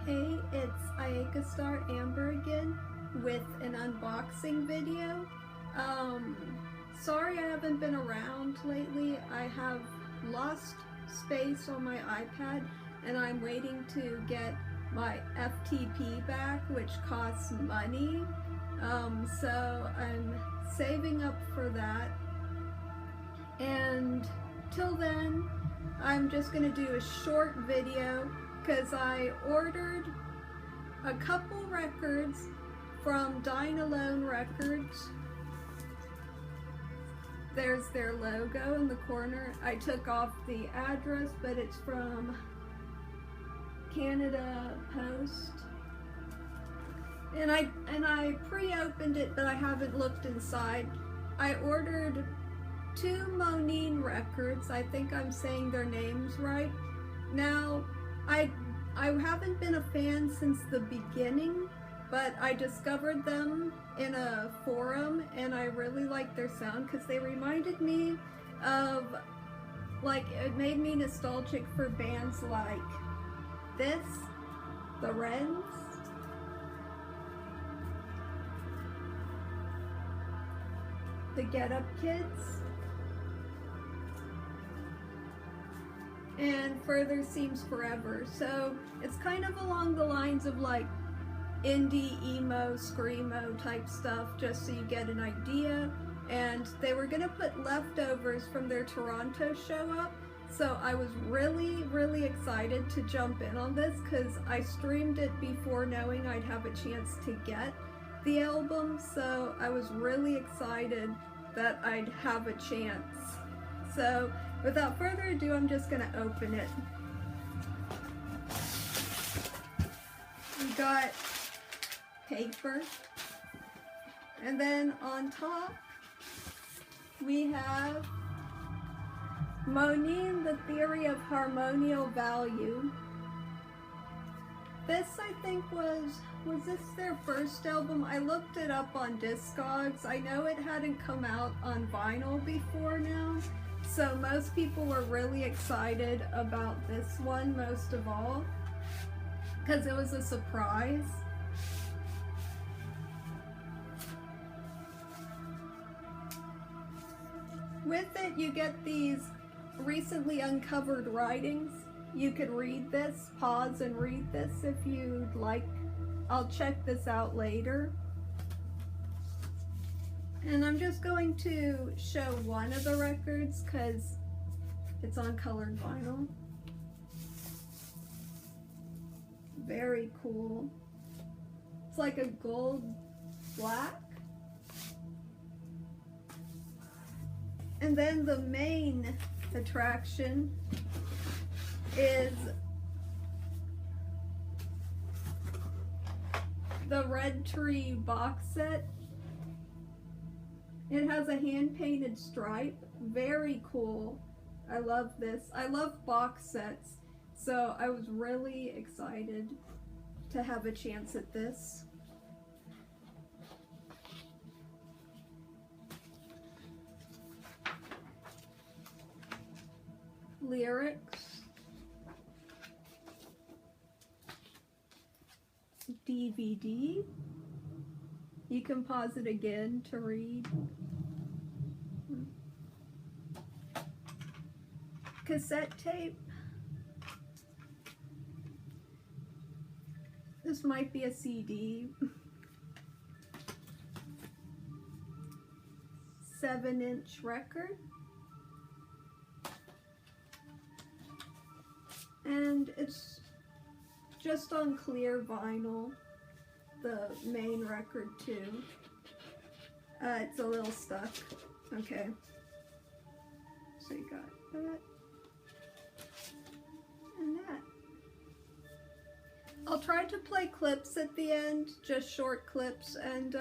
Hey, it's Ayaka Star Amber again with an unboxing video. Sorry I haven't been around lately. I have lost space on my iPad and I'm waiting to get my FTP back, which costs money. So I'm saving up for that. And till then, I'm just going to do a short video because I ordered a couple records from Dine Alone Records. There's their logo in the corner. I took off the address, but it's from Canada Post. And I pre-opened it, but I haven't looked inside. I ordered 2 Moneen records. I think I'm saying their names right. Now, I haven't been a fan since the beginning, but I discovered them in a forum and I really like their sound because they reminded me of, like, it made me nostalgic for bands like this, the Wrens, the Get Up Kids, and Further Seems Forever. So it's kind of along the lines of like indie, emo, screamo type stuff, just so you get an idea. And they were gonna put leftovers from their Toronto show up, so I was really excited to jump in on this because I streamed it before knowing I'd have a chance to get the album, so I was really excited that I'd have a chance. So without further ado, I'm just gonna open it. We got paper, and then on top we have Moneen, The Theory of Harmonial Value. This, I think, was this their first album? I looked it up on Discogs. I know it hadn't come out on vinyl before now, so most people were really excited about this one most of all, because it was a surprise. With it, you get these recently uncovered writings. You could read this, pause and read this if you'd like. I'll check this out later. And I'm just going to show one of the records because it's on colored vinyl. Very cool. It's like a gold black. And then the main attraction is the Red Tree box set. It has a hand-painted stripe. Very cool. I love this. I love box sets, so I was really excited to have a chance at this. Lyrics, DVD. You can pause it again to read. Cassette tape. This might be a CD. 7-inch record. And it's just on clear vinyl, the main record too. It's a little stuck. Okay. So you got that and that. I'll try to play clips at the end, just short clips, and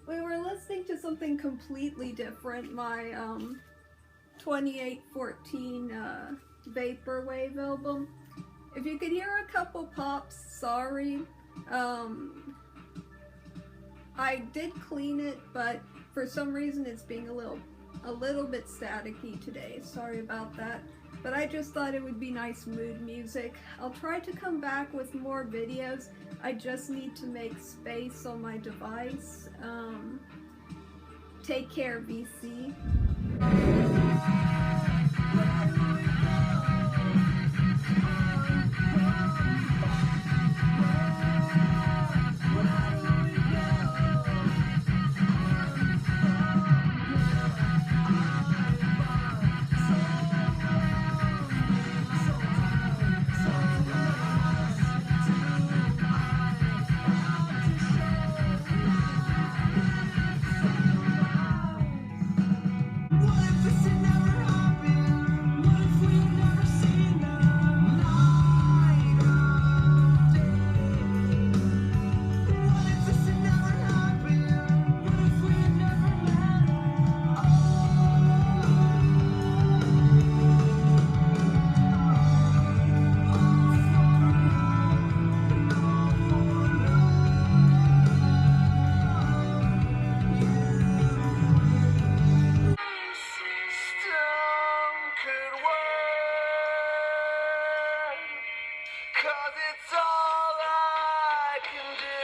we were listening to something completely different. My 2814 Vaporwave album. If you could hear a couple pops, sorry. I did clean it, but for some reason it's being a little bit staticky today. Sorry about that. but I just thought it would be nice mood music. I'll try to come back with more videos. I just need to make space on my device. Take care, VC. Cause it's all I can do.